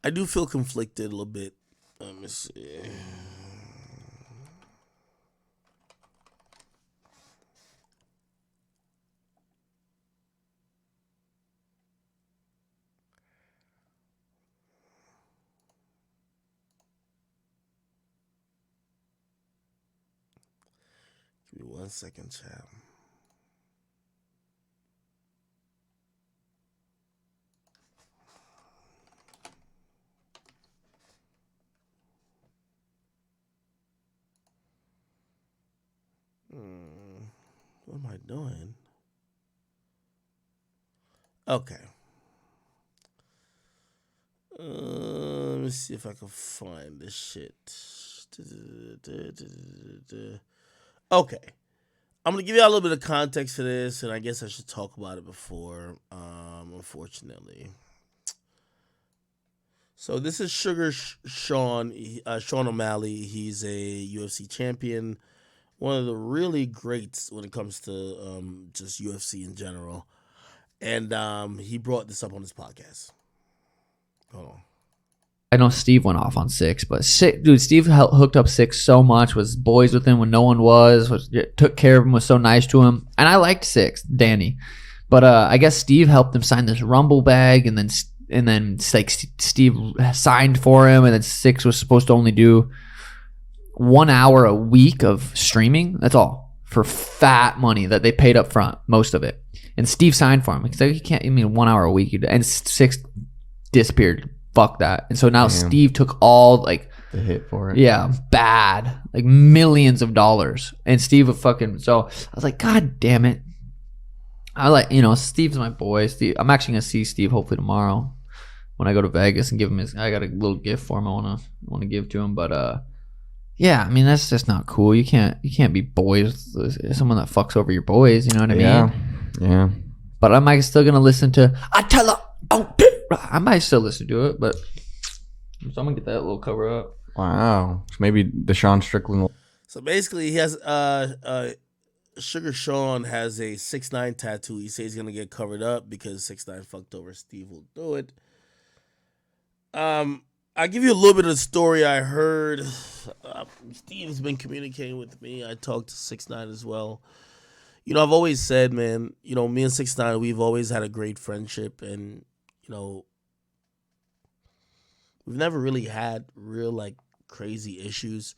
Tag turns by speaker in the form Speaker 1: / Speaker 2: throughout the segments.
Speaker 1: I do feel conflicted a little bit. Let me see. Give me 1 second, chat. What am I doing? Okay. Let me see if I can find this shit. Okay. I'm going to give you a little bit of context to this, and I guess I should talk about it before, unfortunately. So this is Sugar Sean O'Malley. He's a UFC champion, one of the really greats when it comes to just UFC in general. And he brought this up on his podcast. Hold on.
Speaker 2: I know Steve went off on 6, but Steve hooked up 6 so much, was boys with him when no one was took care of him, was so nice to him. And I liked 6, Danny. But I guess Steve helped him sign this Rumble bag, and then like Steve signed for him, and then 6 was supposed to only do 1 hour a week of streaming. That's all for fat money that they paid up front, most of it. And Steve signed for him. He's like, you can't, 1 hour a week. And 6 disappeared. Fuck that. And so now Steve took all like
Speaker 3: the hit for it.
Speaker 2: Yeah, bad. Like millions of dollars. And Steve would fucking, so I was like, God damn it. I like, Steve's my boy. Steve, I'm actually gonna see Steve hopefully tomorrow when I go to Vegas and give him I got a little gift for him I wanna give to him. But yeah, that's just not cool. You can't be boys with someone that fucks over your boys, you know what I mean?
Speaker 3: Yeah.
Speaker 2: But am I still gonna listen to I might still listen to it, but so I'm gonna get that little cover up.
Speaker 3: Wow. So maybe Deshaun Strickland.
Speaker 1: So basically, he has Sugar Sean has a 6ix9ine tattoo. He says he's gonna get covered up because 6ix9ine fucked over Stevewilldoit. I give you a little bit of the story I heard. Steve's been communicating with me. I talked to 6ix9ine as well. I've always said, man, me and 6ix9ine, we've always had a great friendship, and we've never really had real like crazy issues.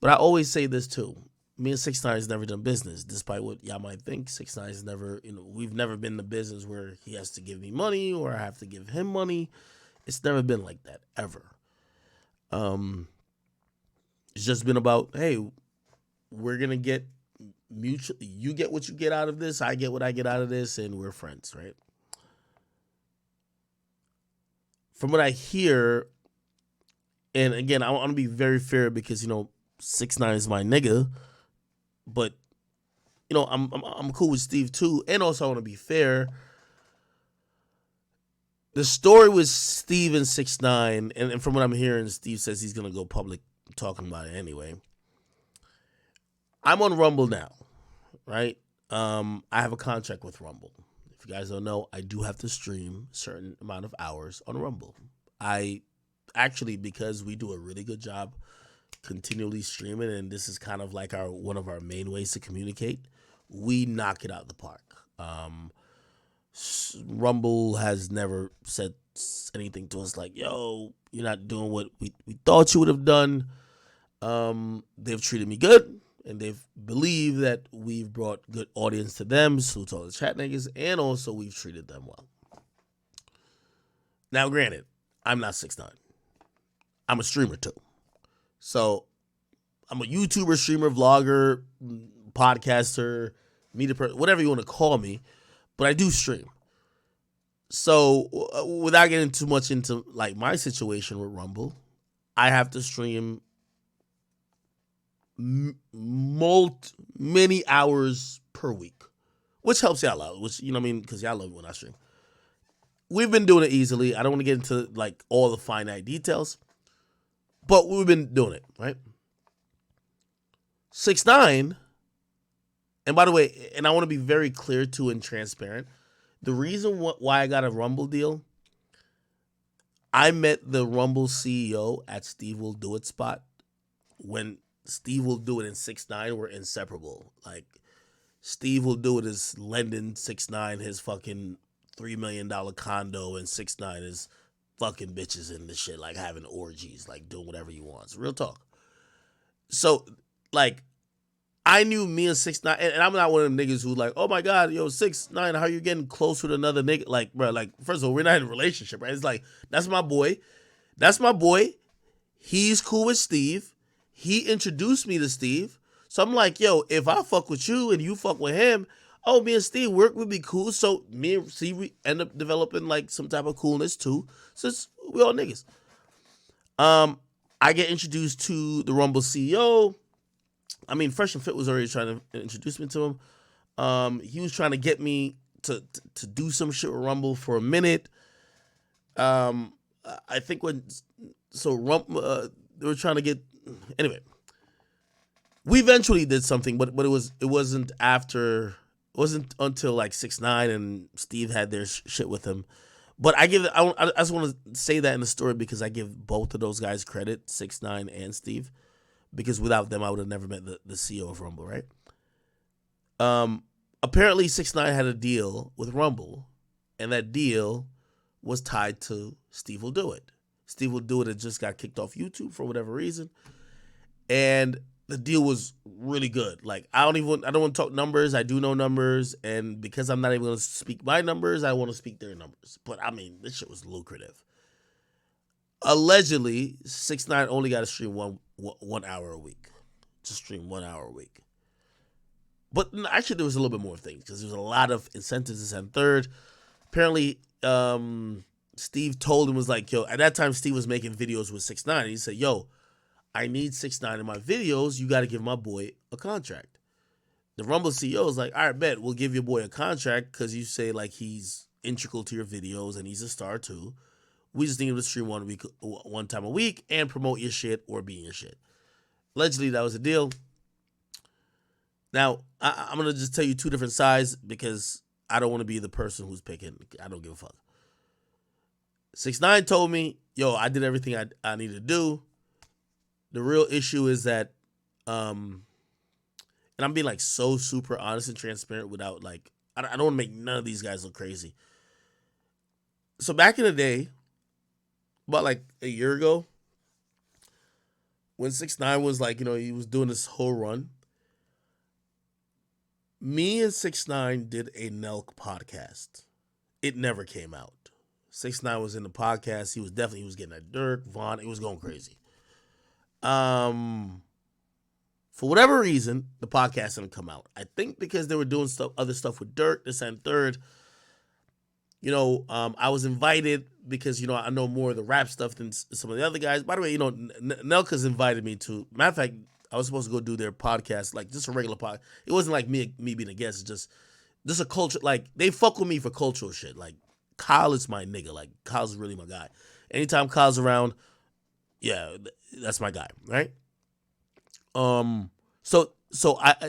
Speaker 1: But I always say this too. Me and 6ix9ine has never done business, despite what y'all might think. 6ix9ine has never, we've never been in the business where he has to give me money or I have to give him money. It's never been like that, ever. It's just been about, hey, we're going to get mutual. You get what you get out of this, I get what I get out of this, and we're friends, right? From what I hear, and again, I want to be very fair because 6ix9ine is my nigga, but I'm cool with Steve too, and also I want to be fair. The story with Steve and 6ix9ine, and from what I'm hearing, Steve says he's gonna go public talking about it anyway. I'm on Rumble now, right? I have a contract with Rumble. If you guys don't know, I do have to stream a certain amount of hours on Rumble. I actually, because we do a really good job continually streaming, and this is kind of like one of our main ways to communicate, we knock it out of the park. Rumble has never said anything to us like, yo, you're not doing what we thought you would have done. They've treated me good, and they've believed that we've brought good audience to them, so to all the chat niggas, and also we've treated them well. Now, granted, I'm not 6ix9ine. I'm a streamer too. So I'm a YouTuber, streamer, vlogger, podcaster, media person, whatever you want to call me, but I do stream. So without getting too much into like my situation with Rumble, I have to stream many hours per week, which helps y'all out, which, because y'all love it when I stream. We've been doing it easily. I don't want to get into like all the finite details, but we've been doing it, right? 6ix9ine, and by the way, and I want to be very clear too and transparent, the reason why I got a Rumble deal, I met the Rumble CEO at Stevewilldoit spot when Stevewilldoit and 6ix9ine were inseparable. Like, Stevewilldoit is lending 6ix9ine his fucking $3 million condo, and 6ix9ine is fucking bitches in this shit, like having orgies, like doing whatever he wants. Real talk. So, like, I knew me and 6ix9ine, and I'm not one of them niggas who like, oh my god, yo, 6ix9ine, how you getting close with another nigga? Like, bro, like, first of all, we're not in a relationship, right? It's like, that's my boy. That's my boy. He's cool with Steve. He introduced me to Steve. So I'm like, yo, if I fuck with you and you fuck with him, oh, me and Steve work would be cool. So me and Steve, we end up developing like some type of coolness too. Since we all niggas. I get introduced to the Rumble CEO. I mean, Fresh and Fit was already trying to introduce me to him. He was trying to get me to do some shit with Rumble for a minute. I think when they were trying to get, anyway. We eventually did something, but it wasn't until like 6ix9ine and Steve had their shit with him. But I just want to say that in the story because I give both of those guys credit, 6ix9ine and Steve, because without them I would have never met the CEO of Rumble, right? Apparently 6ix9ine had a deal with Rumble, and that deal was tied to Stevewilldoit. Stevewilldoit had just got kicked off YouTube for whatever reason, and the deal was really good. Like, I don't want to talk numbers. I do know numbers, and because I'm not even going to speak my numbers, I want to speak their numbers. But I mean, this shit was lucrative. Allegedly, 6ix9ine only got to stream one hour a week. Just stream 1 hour a week. But actually, there was a little bit more things because there was a lot of incentives. This and third, apparently, Steve told him, was like, yo, at that time, Steve was making videos with 6ix9ine. He said, yo, I need 6ix9ine in my videos. You got to give my boy a contract. The Rumble CEO is like, all right, bet, we'll give your boy a contract because you say like he's integral to your videos and he's a star too. We just need him to stream one time a week and promote your shit or be in your shit. Allegedly, that was the deal. Now, I'm going to just tell you two different sides because I don't want to be the person who's picking. I don't give a fuck. 6ix9ine told me, yo, I did everything I needed to do. The real issue is that, and I'm being like so super honest and transparent without like, I don't want to make none of these guys look crazy. So back in the day, about like a year ago, when 6ix9ine was like, he was doing this whole run, me and 6ix9ine did a Nelk podcast. It never came out. 6ix9ine was in the podcast. He was getting at Dirk, Vaughn. It was going crazy. For whatever reason, the podcast didn't come out. I think because they were doing other stuff with Dirk, this and third. I was invited because, I know more of the rap stuff than some of the other guys. By the way, Nelka's invited me to, matter of fact, I was supposed to go do their podcast, like just a regular podcast. It wasn't like me being a guest. It's just a culture. Like, they fuck with me for cultural shit. Like, Kyle is my nigga. Like, Kyle's really my guy. Anytime Kyle's around, yeah, that's my guy, right? So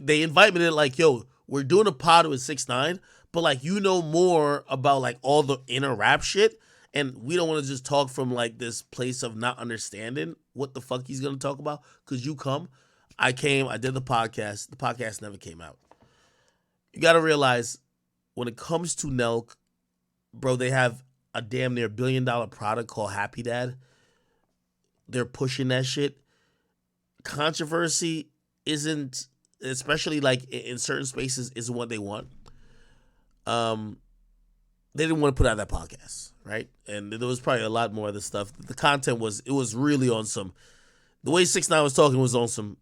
Speaker 1: they invite me to like, yo, we're doing a pod with 6ix9ine, but like, more about like all the inner rap shit, and we don't want to just talk from like this place of not understanding what the fuck he's gonna talk about. Cause you come, I came, I did the podcast. The podcast never came out. You gotta realize when it comes to Nelk, bro, they have a damn near $1 billion product called Happy Dad. They're pushing that shit. Controversy isn't, especially like in certain spaces, isn't what they want. They didn't want to put out that podcast, right? And there was probably a lot more other stuff. The content was really on some, the way 6ix9ine was talking was on some,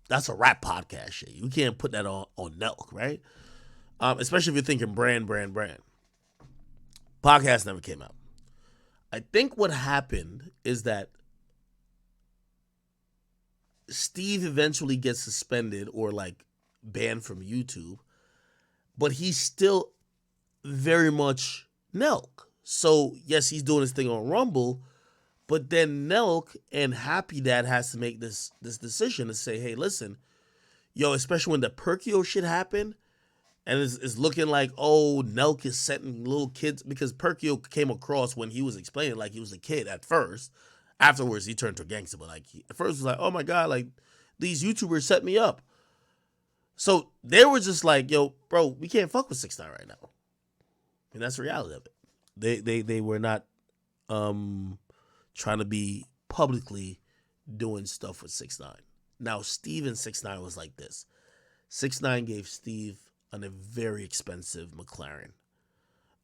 Speaker 1: that's a rap podcast shit. You can't put that on Nelk, right? Especially if you're thinking brand. Podcast never came out. I think what happened is that Steve eventually gets suspended or like banned from YouTube, but he's still very much Nelk. So yes, he's doing his thing on Rumble, but then Nelk and Happy Dad has to make this decision to say, hey, listen, yo, especially when the Perkio shit happened, And it's looking like, oh, Nelk is setting little kids, because Perkio came across when he was explaining like he was a kid at first. Afterwards, he turned to a gangster, but like at first it was like, oh my God, like these YouTubers set me up. So they were just like, yo, bro, we can't fuck with 6ix9ine right now. And that's the reality of it. They were not trying to be publicly doing stuff with 6ix9ine. Now, Steve and 6ix9ine was like this. 6ix9ine gave Steve a very expensive McLaren.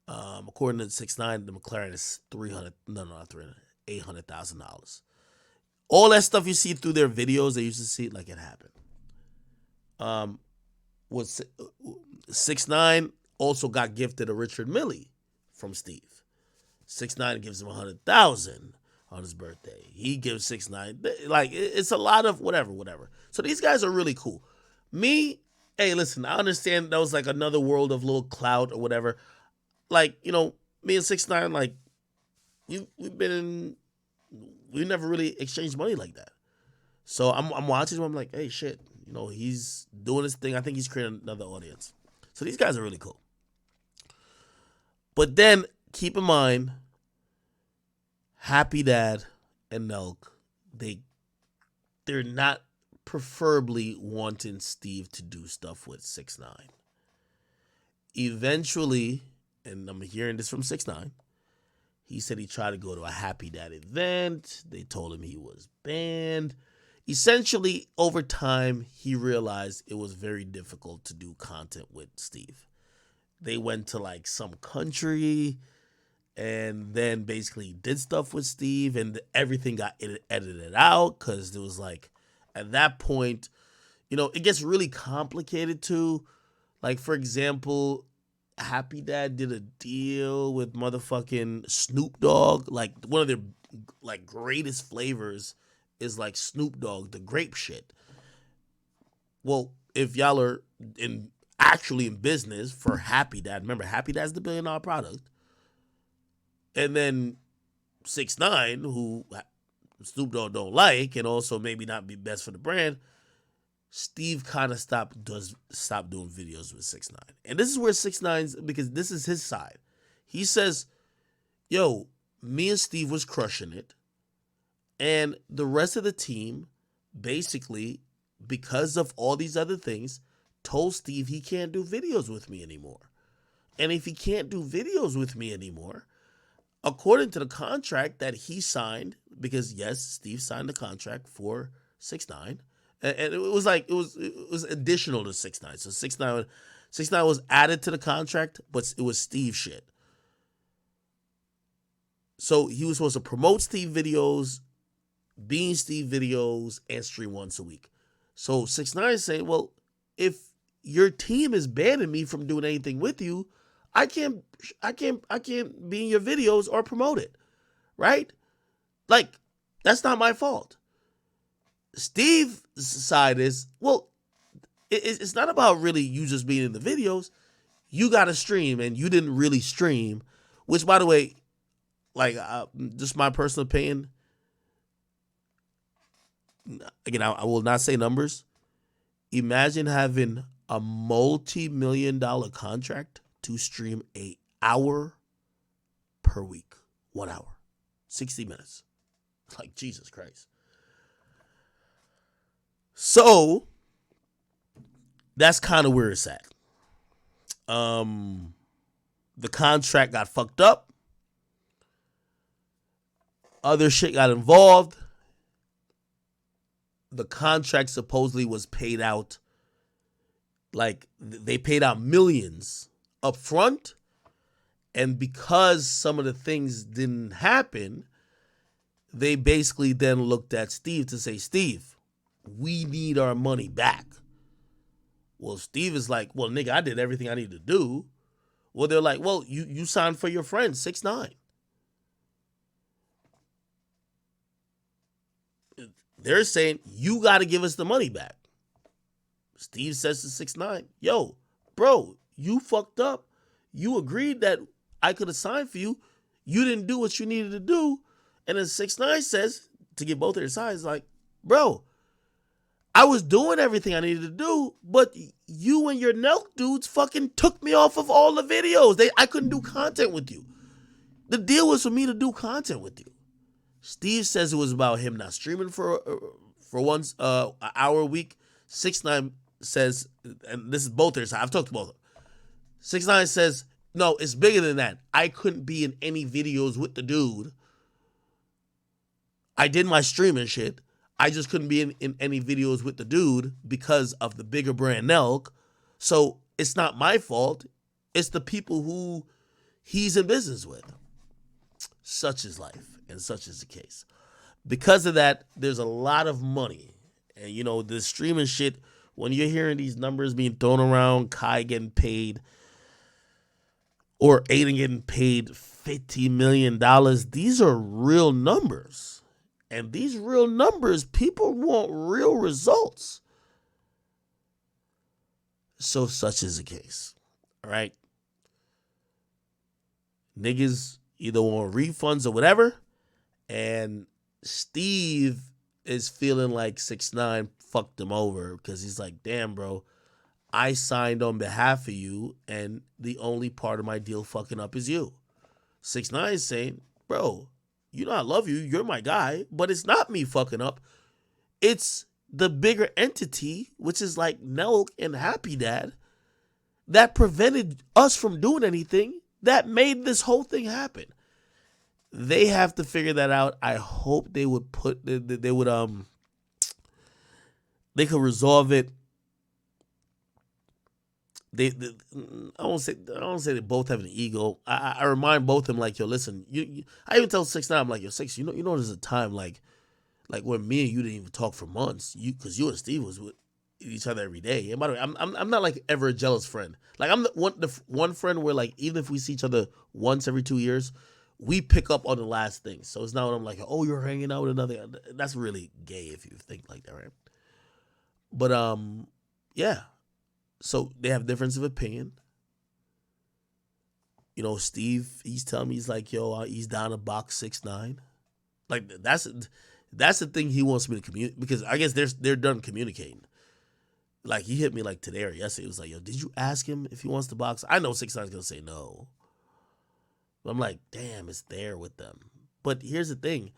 Speaker 1: According to 6ix9ine, the McLaren is $800,000. All that stuff you see through their videos, they used to see it like it happened. Was 6ix9ine also got gifted a Richard Mille from Steve. 6ix9ine gives him $100,000 on his birthday. He gives 6ix9ine, like, it's a lot of whatever. So these guys are really cool. Me, hey, listen, I understand that was like another world of little clout or whatever. Like, you know, me and 6ix9ine, like, we've never really exchanged money like that. So I'm watching him. I'm like, hey, shit, you know, he's doing his thing. I think he's creating another audience. So these guys are really cool. But then keep in mind, Happy Dad and Nelk, they're not preferably wanting Steve to do stuff with 6ix9ine. Eventually, and I'm hearing this from 6ix9ine, he said he tried to go to a Happy Dad event. They told him he was banned. Essentially, over time, he realized it was very difficult to do content with Steve. They went to like some country and then basically did stuff with Steve, and everything got edited out because it was like, at that point, you know, it gets really complicated too. Like, for example, Happy Dad did a deal with motherfucking Snoop Dogg. Like, one of their like greatest flavors is like Snoop Dogg, the grape shit. Well, if y'all are actually in business for Happy Dad, remember Happy Dad's the $1 billion product. And then 6ix9ine, who Snoop Dogg don't like, and also maybe not be best for the brand, Steve kind of stopped doing videos with 6ix9ine. And this is where 6ix9ine's, because this is his side. He says, yo, me and Steve was crushing it. And the rest of the team, basically, because of all these other things, told Steve he can't do videos with me anymore. And if he can't do videos with me anymore, according to the contract that he signed, because yes, Steve signed the contract for 6ix9ine, and it was like it was additional to 6ix9ine. So 6ix9ine was added to the contract, but it was Steve shit. So he was supposed to promote Steve videos, be in Steve videos, and stream once a week. So 6ix9ine saying, well, if your team is banning me from doing anything with you, I can't be in your videos or promote it, right? Like, that's not my fault. Steve's side is, well, it's not about really you just being in the videos. You got to stream, and you didn't really stream, which, by the way, like, just my personal opinion, again, I will not say numbers. Imagine having a multi-million-dollar contract to stream an hour per week. 1 hour. 60 minutes. Like, Jesus Christ. So, that's kind of where it's at. The contract got fucked up. Other shit got involved. The contract supposedly was paid out. Like, they paid out millions up front. And because some of the things didn't happen, they basically then looked at Steve to say, Steve, we need our money back. Well, Steve is like, well, nigga, I did everything I need to do. Well, they're like, well, you signed for your friend, 6ix9ine. They're saying, you got to give us the money back. Steve says to 6ix9ine, yo, bro, you fucked up. You agreed that I could have signed for you. You didn't do what you needed to do. And then 6ix9ine says, to get both of their sides, like, bro, I was doing everything I needed to do, but you and your Nelk dudes fucking took me off of all the videos. I couldn't do content with you. The deal was for me to do content with you. Steve says it was about him not streaming for once an hour a week. 6ix9ine says, and this is both their side. I've talked to both of them. 6ix9ine says, no, it's bigger than that. I couldn't be in any videos with the dude. I did my streaming shit. I just couldn't be in any videos with the dude because of the bigger brand Nelk. So it's not my fault. It's the people who he's in business with. Such is life, and such is the case. Because of that, there's a lot of money. And, you know, the streaming shit, when you're hearing these numbers being thrown around, Kai getting paid, or Aiden getting paid $50 million, these are real numbers. And these real numbers, people want real results. So such is the case. All right. Niggas either want refunds or whatever. And Steve is feeling like 6ix9ine fucked him over because he's like, damn, bro, I signed on behalf of you and the only part of my deal fucking up is you. 6ix9ine is saying, bro, you know I love you, you're my guy, but it's not me fucking up. It's the bigger entity, which is like Nelk and Happy Dad, that prevented us from doing anything that made this whole thing happen. They have to figure that out. I hope they would they could resolve it. I don't say they both have an ego. I remind both of them like, yo, listen, I even tell 6ix9ine, I'm like, yo, 6, you know, there's a time like when me and you didn't even talk for months, because you and Steve was with each other every day. And by the way, I'm not like ever a jealous friend. Like I'm the one friend where like even if we see each other once every 2 years, we pick up on the last thing. So it's not when I'm like, oh, you're hanging out with another. That's really gay if you think like that, right? But yeah. So they have difference of opinion. You know, Steve, he's telling me, he's like, yo, he's down to box 6ix9ine. Like that's the thing he wants me to communicate, because I guess they're done communicating. Like he hit me like today or yesterday. He was like, yo, did you ask him if he wants to box? I know 6ix9ine's gonna say no. But I'm like, damn, it's there with them. But here's the thing.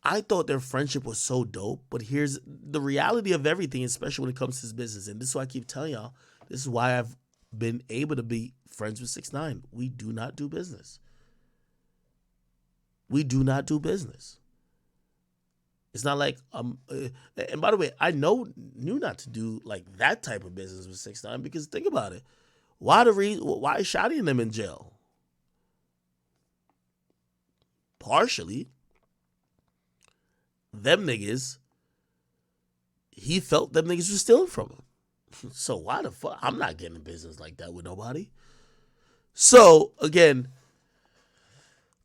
Speaker 1: I thought their friendship was so dope, but here's the reality of everything, especially when it comes to this business. And this is why I keep telling y'all, this is why I've been able to be friends with 6ix9ine. We do not do business. We do not do business. It's not like, and by the way, I knew not to do like that type of business with 6ix9ine, because think about it. Why is Shotty and them in jail? Partially, them niggas, he felt them niggas were stealing from him. So why the fuck? I'm not getting in business like that with nobody. So again,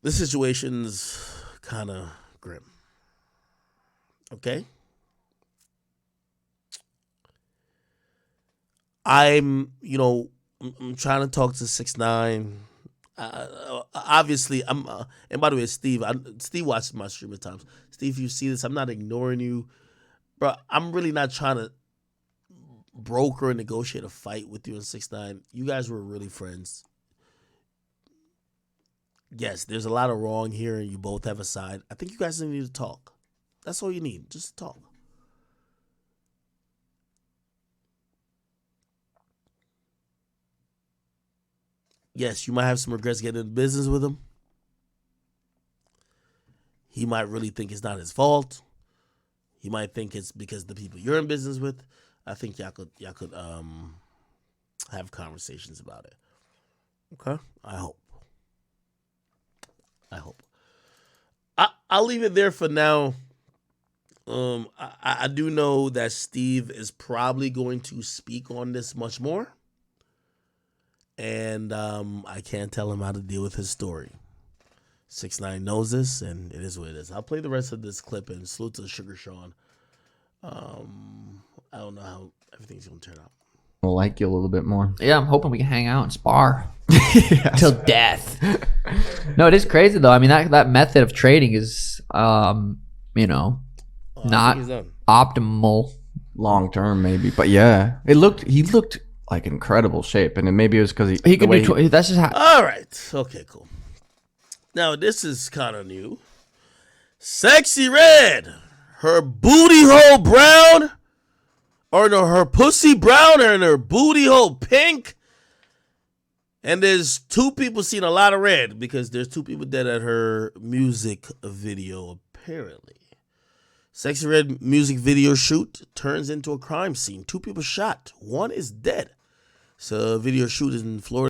Speaker 1: the situation's kind of grim. Okay? I'm trying to talk to 6ix9ine. Obviously, I'm. And by the way, Steve watches my stream at times. Steve, if you see this, I'm not ignoring you, bro. I'm really not trying to broker and negotiate a fight with you and 6ix9ine. You guys were really friends. Yes, there's a lot of wrong here, and you both have a side. I think you guys need to talk. That's all you need, just talk. Yes, you might have some regrets getting into business with him. He might really think it's not his fault. He might think it's because the people you're in business with. I think y'all could have conversations about it. Okay? I hope. I'll leave it there for now. I do know that Steve is probably going to speak on this much more. And I can't tell him how to deal with his story. 6ix9ine knows this, and it is what it is. I'll play the rest of this clip, and salute to Sugar Sean. I don't know how everything's going to turn out.
Speaker 3: We'll like you a little bit more.
Speaker 2: Yeah, I'm hoping we can hang out and spar till death. No, it is crazy though. I mean, that method of trading is, not optimal.
Speaker 3: long term, maybe. But yeah, he looked like incredible shape, and then maybe it was because
Speaker 2: He could do. That's just how.
Speaker 1: All right. Okay, cool. Now, this is kind of new. Sexy Red. Her booty hole brown. Or no, her pussy brown and her booty hole pink. And there's two people seeing a lot of red because there's two people dead at her music video, apparently. Sexy Red music video shoot turns into a crime scene. Two people shot. One is dead. So video shoot is in Florida.